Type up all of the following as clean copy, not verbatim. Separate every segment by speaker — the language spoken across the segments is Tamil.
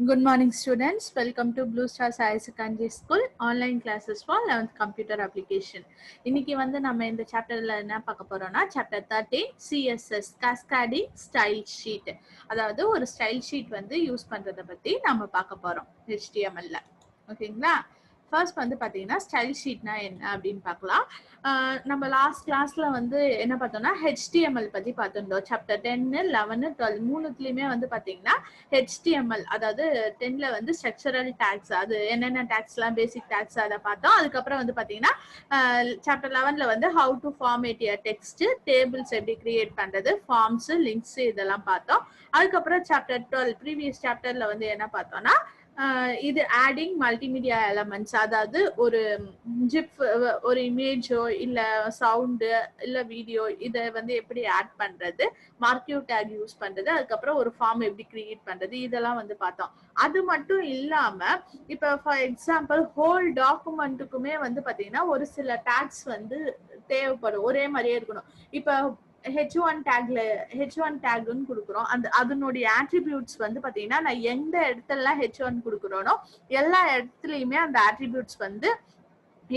Speaker 1: Good morning, students. Welcome to Blue Stars Higher Secondary School online classes for 11th computer application. இன்னைக்கு வந்து நம்ம இந்த சாப்டர்ல என்ன பார்க்க போறோம்னா chapter 13 CSS cascading style sheet. அதாவது ஒரு ஸ்டைல் ஷீட் வந்து யூஸ் பண்றத பத்தி நம்ம பார்க்க போறோம் HTML-ல. ஓகேங்களா? ஃபர்ஸ்ட் வந்து பாத்தீங்கன்னா ஸ்டைல் ஷீட்னா என்ன அப்படின்னு பார்க்கலாம். நம்ம லாஸ்ட் கிளாஸ்ல வந்து என்ன பார்த்தோம்னா HTML பத்தி பார்த்துருந்தோம். சாப்டர் 10, 11, 12 மூணுத்துலயுமே வந்து பாத்தீங்கன்னா HTML அதாவது 10ல வந்து ஸ்ட்ரக்சரல் டேக்ஸ் அது என்னென்ன டேக்ஸ்லாம் பேசிக் டேக்ஸ் அதை பார்த்தோம். அதுக்கப்புறம் வந்து பாத்தீங்கன்னா சாப்டர் 11ல வந்து how to format your text, tables எப்படி கிரியேட் பண்றது, ஃபார்ம்ஸ், லிங்க்ஸ் இதெல்லாம் பார்த்தோம். அதுக்கப்புறம் சாப்டர் 12 ப்ரீவியஸ் சாப்டர்ல வந்து என்ன பார்த்தோம்னா இது ஆடிங் மல்டிமீடியா எலமெண்ட்ஸ், அதாவது ஒரு ஜிப், ஒரு இமேஜோ இல்ல சவுண்டு இல்ல வீடியோ இதை வந்து எப்படி ஆட் பண்றது, மார்க்கிவ் டேக் யூஸ் பண்றது, அதுக்கப்புறம் ஒரு ஃபார்ம் எப்படி கிரியேட் பண்றது இதெல்லாம் வந்து பார்த்தோம். அது மட்டும் இல்லாம இப்ப ஃபார் எக்ஸாம்பிள் ஹோல் டாக்குமெண்ட்டுக்குமே வந்து பாத்தீங்கன்னா ஒரு சில டேக்ஸ் வந்து தேவைப்படும், ஒரே மாதிரியே இருக்கணும். இப்ப H1 டேக்ல H1 டேக்னு கொடுக்குறோம். அதனுடைய ஆட்ரிபியூட்ஸ் வந்து பாத்தீங்கன்னா நான் எந்த இடத்துல H1 கொடுக்குறோனோ எல்லா இடத்துலயுமே அந்த ஆட்ரிபியூட்ஸ் வந்து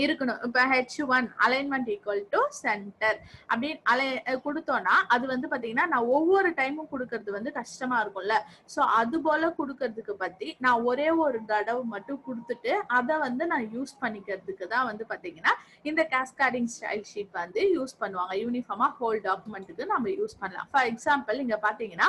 Speaker 1: இருக்கணும். இப்ப H1 alignment equal to centre அப்படின்னு கொடுத்தோம்னா அது வந்து பாத்தீங்கன்னா நான் ஒவ்வொரு டைமும் கொடுக்கறது வந்து கஷ்டமா இருக்கும்ல. சோ அது போல கொடுக்கறதுக்கு பத்தி நான் ஒரே ஒரு தடவை மட்டும் கொடுத்துட்டு அதை வந்து நான் யூஸ் பண்ணிக்கிறதுக்கு தான் வந்து பாத்தீங்கன்னா இந்த காஸ்கேடிங் ஸ்டைல் ஷீட் வந்து யூஸ் பண்ணுவாங்க. யூனிஃபார்மா ஹோல் டாக்குமெண்ட்டுக்கு நம்ம யூஸ் பண்ணலாம். ஃபார் எக்ஸாம்பிள் இங்க பாத்தீங்கன்னா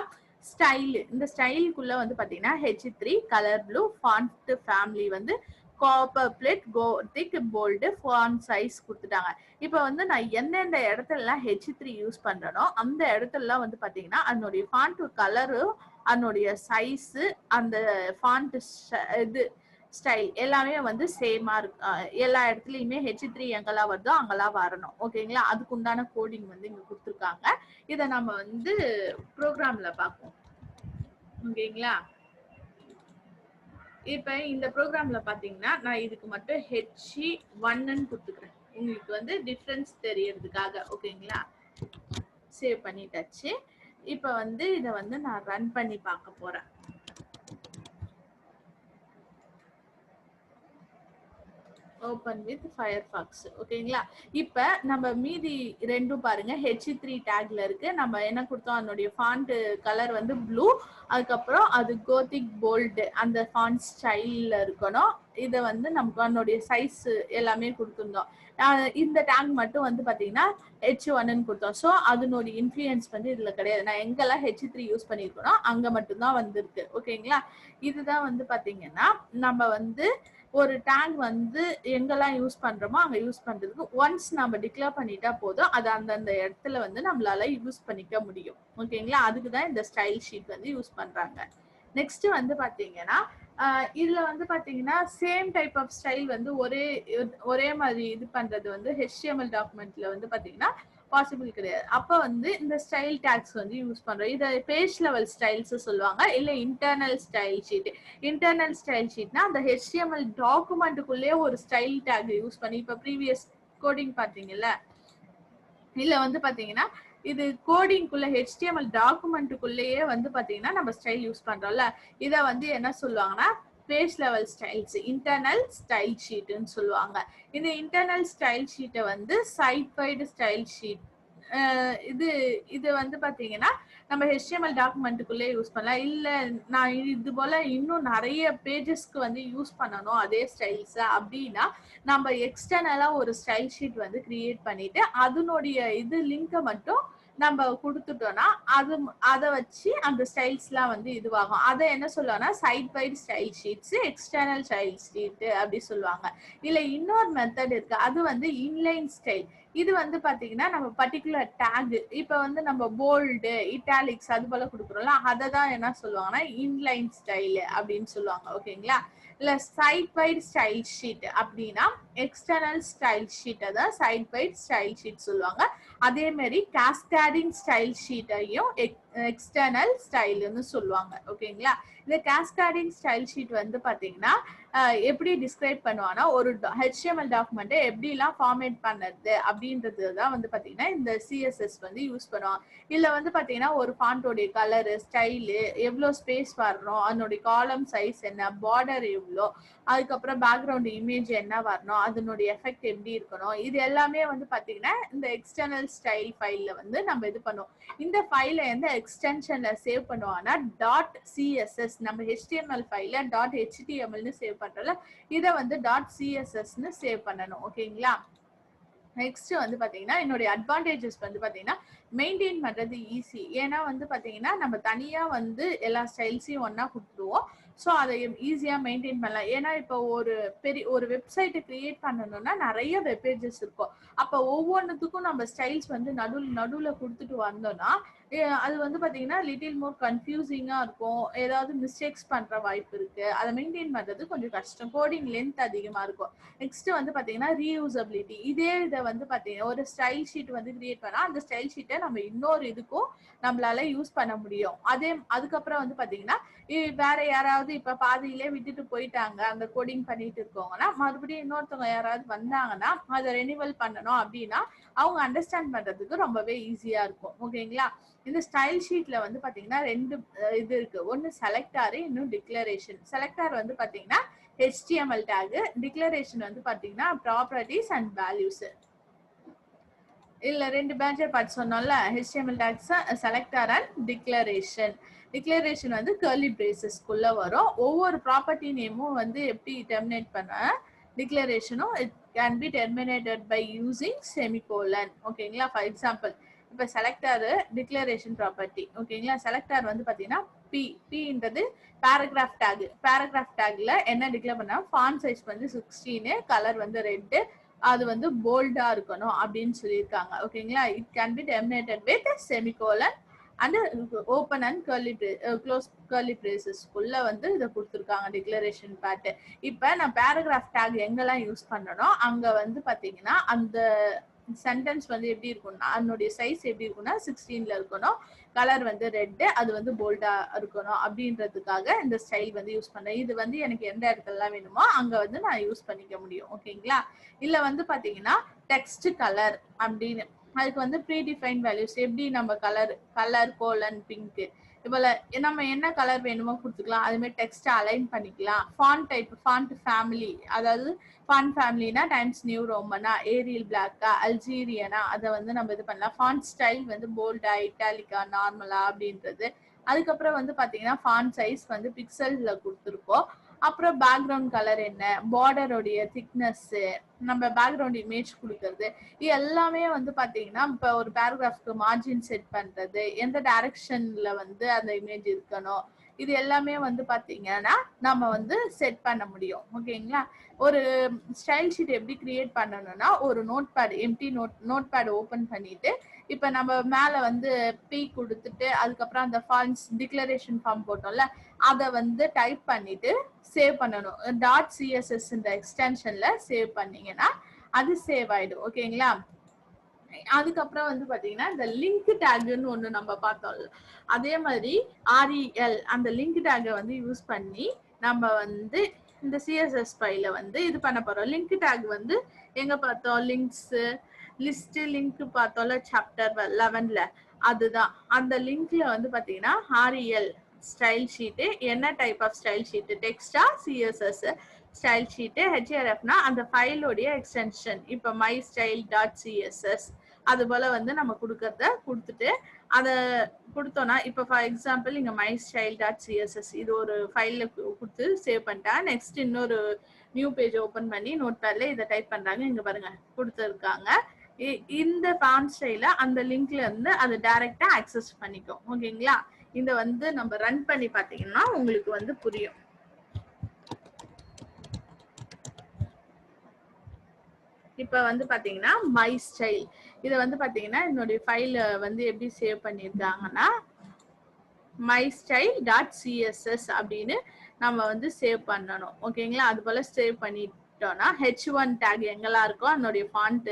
Speaker 1: ஸ்டைல், இந்த ஸ்டைலுக்குள்ள வந்து பாத்தீங்கன்னா H3 colour blue, font family வந்து Copperplate, Gothic, Bold, font size கொடுத்துட்டாங்க. இப்ப வந்து நான் எந்தெந்த இடத்துல H3 யூஸ் பண்றேனோ அந்த இடத்துல வந்து பாத்தீங்கன்னா அதனுடைய ஃபாண்ட் கலரு, அதனுடைய சைஸ், அந்த ஃபாண்ட் இது ஸ்டைல் எல்லாமே வந்து சேமா இருக்கு. எல்லா இடத்துலயுமே H3 எங்கெல்லாம் வருதோ அங்கெல்லாம் வரணும். ஓகேங்களா? அதுக்கு உண்டான கோடிங் வந்து இங்க கொடுத்துருக்காங்க. இதை நம்ம வந்து ப்ரோக்ராம்ல பார்ப்போம். ஓகேங்களா? இப்ப இந்த ப்ரோக்ராம்ல பாத்தீங்கன்னா நான் இதுக்கு மட்டும் H1 கொடுத்துக்கிறேன், உங்களுக்கு வந்து டிஃபரன்ஸ் தெரியறதுக்காக. ஓகேங்களா? சேவ் பண்ணிட்டாச்சு. இப்ப வந்து இதை வந்து நான் ரன் பண்ணி பார்க்க போறேன். Open with Firefox. ஓகேங்களா? இப்ப நம்ம மீதி ரெண்டும் பாருங்க H3 டேக்ல இருக்கு. நம்ம என்ன கொடுத்தோம், அதனுடைய ஃபாண்ட் கலர் வந்து ப்ளூ, அதுக்கப்புறம் அது கோதிக் போல்டு அந்த ஃபாண்ட் ஸ்டைல்ல இருக்கணும். இதை வந்து நமக்கு அதனுடைய சைஸ் எல்லாமே கொடுத்துருந்தோம். இந்த டேக் மட்டும் வந்து பாத்தீங்கன்னா H1 கொடுத்தோம். ஸோ அதனுடைய இன்ஃப்ளூயன்ஸ் வந்து இதுல கிடையாது. நான் எங்கெல்லாம் H3 யூஸ் பண்ணிருக்கணும் அங்க மட்டும்தான் வந்திருக்கு. ஓகேங்களா? இதுதான் வந்து பாத்தீங்கன்னா நம்ம வந்து ஒரு டேக் வந்து எங்கெல்லாம் யூஸ் பண்றோமோ அங்க யூஸ் பண்றதுக்கு ஒன்ஸ் நம்ம டிக்ளேர் பண்ணிட்டா போதும், அது அந்தந்த இடத்துல வந்து நம்மளால யூஸ் பண்ணிக்க முடியும். ஓகேங்களா? அதுக்குதான் இந்த ஸ்டைல் ஷீட் வந்து யூஸ் பண்றாங்க. நெக்ஸ்ட் வந்து பாத்தீங்கன்னா இதுல வந்து பாத்தீங்கன்னா சேம் டைப் ஆஃப் ஸ்டைல் வந்து ஒரே மாதிரி இது பண்றது வந்து HTML டாக்குமெண்ட்ல வந்து பாத்தீங்கன்னா பாசிபிள் கிடையாது. அப்ப வந்து இந்த ஸ்டைல் டேக்ஸ் வந்து யூஸ் பண்றோம். இதை பேஜ் லெவல் ஸ்டைல்ஸ் சொல்லுவாங்க, இல்ல internal style sheet. Internal style ஷீட்னா அந்த HTML டாக்குமெண்ட்டுக்குள்ளேயே ஒரு ஸ்டைல் டேக் யூஸ் பண்ணி, இப்ப ப்ரீவியஸ் கோடிங் பாத்தீங்கல்ல, இல்ல வந்து பாத்தீங்கன்னா இது கோடிங்குள்ள HTML டாக்குமெண்ட்டுக்குள்ளேயே வந்து பாத்தீங்கன்னா நம்ம ஸ்டைல் யூஸ் பண்றோம்ல, இத வந்து என்ன சொல்லுவாங்கன்னா page level styles, internal style ஷீட்னு சொல்லுவாங்க. இந்த இன்டர்னல் ஸ்டைல் ஷீட்டை வந்து சைட் வைடு ஸ்டைல் ஷீட் இது வந்து பாத்தீங்கன்னா நம்ம HTML டாக்குமெண்ட்டுக்குள்ளே யூஸ் பண்ணலாம். இல்ல நான் இது போல இன்னும் நிறைய பேஜஸ்க்கு வந்து யூஸ் பண்ணணும் அதே ஸ்டைல்ஸ் அப்படின்னா நம்ம எக்ஸ்டர்னலா ஒரு ஸ்டைல் ஷீட் வந்து கிரியேட் பண்ணிட்டு அதனுடைய இது லிங்கை மட்டும் நம்ம கொடுத்துட்டோம்னா அதை வச்சு அந்த ஸ்டைல்ஸ்லாம் வந்து இதுவாகும். அதை என்ன சொல்லுவாங்கன்னா site wide style sheets, external style sheet அப்படி சொல்லுவாங்க. இல்ல இன்னொரு மெத்தட் இருக்கு, அது வந்து இன்லைன் ஸ்டைல். இது வந்து பாத்தீங்கன்னா நம்ம பர்டிகுலர் டேக், இப்ப வந்து நம்ம போல்டு, இட்டாலிக்ஸ் அது போல கொடுக்குறோம்ல, அதை தான் என்ன சொல்லுவாங்கன்னா இன்லைன் ஸ்டைல் அப்படின்னு சொல்லுவாங்க. ஓகேங்களா? இல்ல சைட் வைட் ஸ்டைல் ஷீட் அப்படின்னா எக்ஸ்டர்னல் ஸ்டைல் ஷீட் தான் சைட் வைட் ஸ்டைல் ஷீட் சொல்லுவாங்க. அதே மாதிரி காஸ்கேடிங் ஸ்டைல் ஷீட்டையும் எக்ஸ்டர்னல் ஸ்டைல்னு சொல்லுவாங்க. ஓகேங்களா? இந்த கேஸ்கேடிங் ஸ்டைல் ஷீட் வந்து பாத்தீங்கன்னா எப்படி டிஸ்கிரைப் பண்ணுவாங்கன்னா ஒரு HTML டாக்குமெண்ட்டை எப்படிலாம் ஃபார்மேட் பண்ணுறது அப்படின்றது தான் வந்து பாத்தீங்கன்னா இந்த CSS வந்து யூஸ் பண்ணுவாங்க. இதுல வந்து பாத்தீங்கன்னா ஒரு ஃபாண்டோடைய கலரு, ஸ்டைலு, எவ்வளோ ஸ்பேஸ் வரணும், அதனுடைய காலம் சைஸ் என்ன, பார்டர் எவ்வளோ, அதுக்கப்புறம் பேக்ரவுண்ட் இமேஜ் என்ன வரணும், அதனுடைய எஃபெக்ட் எப்படி இருக்கணும், இது எல்லாமே வந்து பாத்தீங்கன்னா இந்த எக்ஸ்டர்னல் ஸ்டைல் ஃபைல்ல வந்து நம்ம இது பண்ணுவோம். இந்த ஃபைலை எந்த எக்ஸ்டென்ஷன்ல சேவ் பண்ணுவாங்கன்னா .css, நம்ம HTML ஃபைல .htmlனு சேவ் பண்றோம்ல, இதை வந்து .cssனு சேவ் பண்ணணும். ஓகேங்களா? நெக்ஸ்ட் வந்து பாத்தீங்கன்னா என்னுடைய அட்வான்டேஜஸ் வந்து பாத்தீங்கன்னா மெயின்டைன் பண்றது ஈஸி. ஏன்னா வந்து பாத்தீங்கன்னா நம்ம தனியா வந்து எல்லா ஸ்டைல்ஸையும் ஒன்னா கொடுத்துருவோம். ஸோ அதை ஈஸியா மெயின்டைன் பண்ணலாம். ஏன்னா இப்போ ஒரு வெப்சைட்டை கிரியேட் பண்ணணும்னா நிறைய வெப் பேஜஸ் இருக்கும். அப்போ ஒவ்வொன்றுத்துக்கும் நம்ம ஸ்டைல்ஸ் வந்து நடுவுல கொடுத்துட்டு வந்தோம்னா அது வந்து பாத்தீங்கன்னா லிட்டில் மோர் கன்ஃபியூசிங்கா இருக்கும். ஏதாவது மிஸ்டேக்ஸ் பண்ற வாய்ப்பு இருக்கு. அதை மெயின்டைன் பண்றது கொஞ்சம் கஷ்டம். கோடிங் லென்த் அதிகமா இருக்கும். நெக்ஸ்ட் வந்து பாத்தீங்கன்னா ரீயூசபிலிட்டி. இதே இதை வந்து பாத்தீங்கன்னா ஒரு ஸ்டைல் ஷீட் வந்து கிரியேட் பண்ணா அந்த ஸ்டைல் ஷீட்டை நம்ம இன்னொரு இதுக்கும் நம்மளால யூஸ் பண்ண முடியும். அதுக்கப்புறம் வந்து பாத்தீங்கன்னா வேற யாராவது இப்ப பாதியிலே விட்டுட்டு போயிட்டாங்க அந்த கோடிங் பண்ணிட்டு இருக்கவங்கன்னா மறுபடியும் இன்னொருத்தவங்க யாராவது வந்தாங்கன்னா அதை ரெனிவல் பண்ணணும் அப்படின்னா அவங்க அண்டர்ஸ்டாண்ட் பண்றதுக்கு ரொம்பவே ஈஸியா இருக்கும். ஓகேங்களா? இந்த ஸ்டைல் ஷீட்ல வந்து பாத்தீங்கன்னா ரெண்டு இது இருக்கு. ஒன்னு செலக்டார், இன்னும் டிக்ளரேஷன். செலக்டார் வந்து பாத்தீங்கன்னா HTML டேக், டிக்ளரேஷன் வந்து பாத்தீங்கன்னா ப்ராப்பர்ட்டிஸ் அண்ட் வேல்யூஸ். இல்ல ரெண்டு மேஜர் பார்ட் சொன்னோம்ல, HTML tags, selector and declaration. Declaration வந்து கர்லி பிரேசஸ்க்குள்ள வரும். ஒவ்வொரு ப்ராப்பர்ட்டி நேமும் வந்து எப்படி டெர்மினேட் பண்ண, டிக்ளரேஷனும் it can be terminated by using semicolon. ஓகேங்களா? ஃபார் எக்ஸாம்பிள் இப்போ செலக்டார் டிக்ளரேஷன் ப்ராப்பர்ட்டி. ஓகேங்களா? செலக்டார் வந்து பாத்தீங்கன்னா பின்றது பேராகிராஃப் டேக். பேராகிராஃப் டேக்ல என்ன டிக்ளேர் பண்ணா ஃபாண்ட் சைஸ் வந்து 16, கலர் வந்து ரெட், அது வந்து போல்டா இருக்கணும் அப்படின்னு சொல்லியிருக்காங்க. ஓகேங்களா? It can be terminated with semicolon and open and close curly பிரேசஸ்க்குள்ள வந்து இதை கொடுத்துருக்காங்க டிக்ளரேஷன் பார்ட். இப்போ நான் பேராகிராஃப் டேக் எங்கெல்லாம் யூஸ் பண்ணணும் அங்க வந்து பாத்தீங்கன்னா அந்த சென்டென்ஸ் வந்து எப்படி இருக்கும்னா அதனுடைய சைஸ் எப்படி இருக்கும்னா 16ல இருக்கணும், கலர் வந்து ரெட், அது வந்து போல்டா இருக்கணும் அப்படின்றதுக்காக இந்த ஸ்டைல் வந்து யூஸ் பண்றேன். இது வந்து எனக்கு எந்த இடத்துலலாம் வேணுமோ அங்க வந்து நான் யூஸ் பண்ணிக்க முடியும். ஓகேங்களா? இல்ல வந்து பாத்தீங்கன்னா டெக்ஸ்ட் கலர் அப்படின்னு அதுக்கு வந்து ப்ரீ டிஃபைன் வேல்யூஸ். எப்படி நம்ம கலர் கோலன் பிங்க் இப்போல நம்ம என்ன கலர் வேணுமோ கொடுத்துக்கலாம். அது மாதிரி டெக்ஸ்ட் அலைன் பண்ணிக்கலாம். ஃபாண்ட் டைப், ஃபாண்ட் ஃபேமிலி, அதாவது ஃபாண்ட் ஃபேமிலினா டைம்ஸ் நியூ ரோமனா, ஏரியல் பிளாக்கா, அல்ஜீரியனா, அதை வந்து நம்ம இது பண்ணலாம். ஃபாண்ட் ஸ்டைல் வந்து போல்டா, இட்டாலிக்கா, நார்மலா அப்படின்றது. அதுக்கப்புறம் வந்து பாத்தீங்கன்னா ஃபாண்ட் சைஸ் வந்து பிக்சல்ல கொடுத்துருக்கோம். அப்புறம் பேக்ரவுண்ட் கலர் என்ன, பார்டருடைய திக்னஸ், நம்ம பேக்ரவுண்ட் இமேஜ் கொடுக்கறது, இது எல்லாமே வந்து பாத்தீங்கன்னா இப்ப ஒரு பேராகிராஃப்க்கு மார்ஜின் செட் பண்றது, எந்த டைரக்ஷன்ல வந்து அந்த இமேஜ் இருக்கணும், இது எல்லாமே வந்து பாத்தீங்கன்னா நம்ம வந்து செட் பண்ண முடியும். ஓகேங்களா? ஒரு ஸ்டைல் ஷீட் எப்படி கிரியேட் பண்ணணும்னா ஒரு நோட்பேட், எம்டி நோட்பேட் ஓபன் பண்ணிட்டு இப்ப நம்ம மேல வந்து பி கொடுத்துட்டு அதுக்கப்புறம் அந்த ஃபார்ம்ஸ் டிக்ளரேஷன் ஃபார்ம் போட்டோம்ல அதை வந்து டைப் பண்ணிட்டு சேவ் பண்ணணும். .css இந்த எக்ஸ்டென்ஷன்ல சேவ் பண்ணீங்கன்னா அது சேவ் ஆயிடும். ஓகேங்களா? அதுக்கப்புறம் வந்து பாத்தீங்கன்னா இந்த லிங்க் டேக்னு ஒண்ணு நம்ம பார்த்தோம். அதே மாதிரி REL அந்த லிங்க் டேக்கை வந்து யூஸ் பண்ணி நம்ம வந்து இந்த CSS ஃபைல வந்து இது பண்ண போறோம். லிங்க் டேக் வந்து எங்க பார்த்தோம், லிங்க்ஸ் லிஸ்ட் லிங்க் பார்த்தோம்ல சாப்டர் 11ல, அதுதான் அந்த லிங்க்ல வந்து பாத்தீங்கன்னா REL ஸ்டைல் ஷீட். என்ன டைப் ஆஃப் ஸ்டைல் ஷீட், டெக்ஸ்டா CSS ஸ்டைல் ஷீட், HRFனா அந்த ஃபைலோடைய எக்ஸ்டென்ஷன். இப்போ mystyle.css அது போல வந்து நம்ம கொடுக்கறத கொடுத்துட்டு அதை கொடுத்தோம்னா இப்போ ஃபார் எக்ஸாம்பிள் இங்க mystyle.css இது ஒரு ஃபைல்ல கொடுத்து சேவ் பண்ணிட்டா நெக்ஸ்ட் இன்னொரு நியூ பேஜ் ஓபன் பண்ணி நோட்பேட்ல இதை டைப் பண்றாங்க. இங்க பாருங்க கொடுத்துருக்காங்க. இந்த ஃபாண்ட் ஸ்டைல அந்த லிங்க்ல இருந்து அதை டைரக்டா ஆக்சஸ் பண்ணிக்கும். ஓகேங்களா? இத வந்து நம்ம ரன் பண்ணி பாத்தீங்கன்னா உங்களுக்கு வந்து புரியும். இப்ப வந்து பாத்தீங்கன்னா மை ஸ்டைல் இத வந்து பாத்தீங்கன்னா என்னுடைய ஃபைல வந்து எப்படி சேவ் பண்ணிருக்காங்கன்னா mystyle.css அப்படின்னு நம்ம வந்து சேவ் பண்ணணும். ஓகேங்களா? அது போல சேவ் பண்ணிட்டோம்னா H1 டேக் எங்கெல்லாம் இருக்கோ அதனுடைய ஃபாண்ட்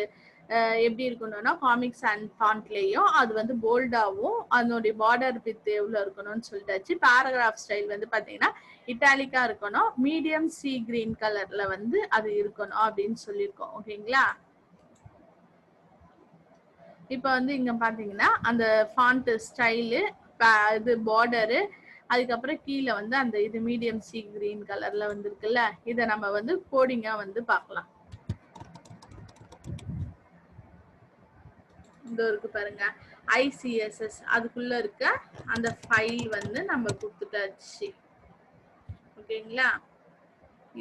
Speaker 1: எப்படி இருக்கணும்னா காமிக்ஸ் அண்ட் ஃபாண்ட்லேயும் அது வந்து போல்டாகவும் அதனுடைய பார்டர் வித் எவ்வளோ இருக்கணும்னு சொல்லிட்டாச்சு. பேராகிராஃப் ஸ்டைல் வந்து பார்த்தீங்கன்னா இட்டாலிக்கா இருக்கணும், மீடியம் சி கிரீன் கலர்ல வந்து அது இருக்கணும் அப்படின்னு சொல்லியிருக்கோம். ஓகேங்களா? இப்போ வந்து இங்க பாத்தீங்கன்னா அந்த ஃபாண்ட் ஸ்டைலு, இது பார்டரு, அதுக்கப்புறம் கீழே வந்து அந்த இது மீடியம் சி கிரீன் கலர்ல வந்து இருக்குல்ல, இதை நம்ம வந்து கோடிங்கா வந்து பார்க்கலாம். இந்த இருக்கு பாருங்க, ICSS அதுக்குள்ள இருக்க அந்த ஃபைல் வந்து நம்ம கொடுத்துட்டாச்சு. ஓகேங்களா?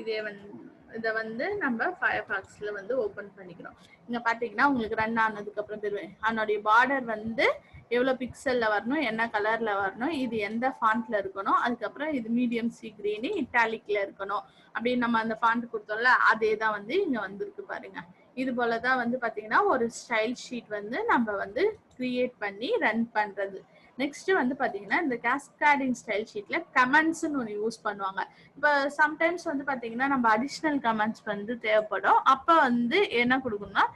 Speaker 1: இதை வந்து நம்ம ஃபயர்ஃபாக்ஸ்ல வந்து ஓபன் பண்ணிக்கிறோம். இங்க பாத்தீங்கன்னா உங்களுக்கு ரன் ஆனதுக்கு அப்புறம் தெரியும் அதனுடைய பார்டர் வந்து எவ்வளவு பிக்சல்ல வரணும், என்ன கலர்ல வரணும், இது எந்த ஃபாண்ட்ல இருக்கணும், அதுக்கப்புறம் இது மீடியம் சி கிரீன் இட்டாலிக்ல இருக்கணும் அப்படின்னு நம்ம அந்த ஃபாண்ட் கொடுத்தோம்ல, அதே தான் வந்து இங்க வந்துருக்கு பாருங்க. இது போலதான் வந்து பாத்தீங்கன்னா ஒரு ஸ்டைல் ஷீட் வந்து நம்ம வந்து கிரியேட் பண்ணி ரன் பண்றது. நெக்ஸ்ட் வந்து பாத்தீங்கன்னா இந்த கேஸ்கேடிங் ஸ்டைல் ஷீட்ல கமெண்ட்ஸ்னு ஒன்று யூஸ் பண்ணுவாங்க. இப்போ சம்டைம்ஸ் வந்து பாத்தீங்கன்னா நம்ம அடிஷ்னல் கமெண்ட்ஸ் வந்து தேவைப்படும். அப்ப வந்து என்ன கொடுக்கணும்னா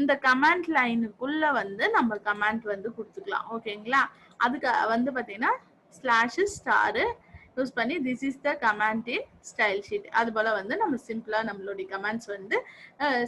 Speaker 1: இந்த கமெண்ட் லைனுக்குள்ள வந்து நம்ம கமெண்ட் வந்து கொடுத்துக்கலாம். ஓகேங்களா? அதுக்கு வந்து பாத்தீங்கன்னா ஸ்லாஷ் ஸ்டார் யூஸ் பண்ணி this is the comment in style sheet, அது போல வந்து நம்ம சிம்பிளா நம்மளுடைய கமெண்ட்ஸ் வந்து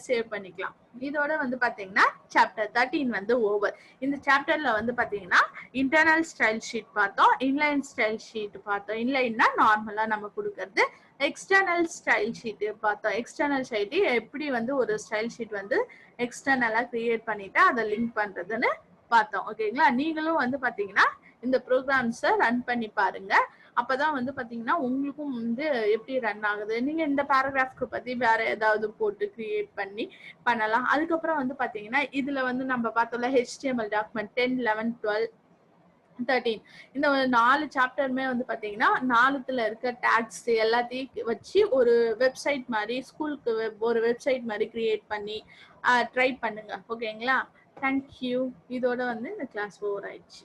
Speaker 1: சேவ் பண்ணிக்கலாம். இதோட வந்து பாத்தீங்கன்னா சாப்டர் 13 வந்து ஓவர். இந்த சாப்டர்ல வந்து பாத்தீங்கன்னா இன்டர்னல் ஸ்டைல் ஷீட் பார்த்தோம், இன்லைன் ஸ்டைல் ஷீட் பார்த்தோம். இன்லைன்னா நார்மலா நம்ம கொடுக்கறது. எக்ஸ்டர்னல் ஸ்டைல் ஷீட் பார்த்தோம். எக்ஸ்டர்னல் ஷீட் எப்படி வந்து ஒரு ஸ்டைல் ஷீட் வந்து எக்ஸ்டர்னலா கிரியேட் பண்ணிட்டு அதை லிங்க் பண்றதுன்னு பார்த்தோம். ஓகேங்களா? நீங்களும் வந்து பாத்தீங்கன்னா இந்த ப்ரோக்ராம்ஸை ரன் பண்ணி பாருங்க. அப்பதான் வந்து பாத்தீங்கன்னா உங்களுக்கும் வந்து எப்படி ரன் ஆகுது, நீங்க இந்த பேராகிராஃப்க்கு பத்தி வேற ஏதாவது போட்டு கிரியேட் பண்ணி பண்ணலாம். அதுக்கப்புறம் வந்து பாத்தீங்கன்னா இதுல வந்து நம்ம பார்த்தோம்ல HTML டாக்குமெண்ட் 10, 11, 12, 13 இந்த 4 சாப்டருமே வந்து பாத்தீங்கன்னா 4த்துல இருக்க டேக்ஸ் எல்லாத்தையும் வச்சு ஒரு வெப்சைட் மாதிரி ஸ்கூலுக்கு ஒரு வெப்சைட் மாதிரி கிரியேட் பண்ணி ட்ரை பண்ணுங்க. ஓகேங்களா? தேங்க்யூ. இதோட வந்து இந்த கிளாஸ் ஓவர் ஆயிடுச்சு.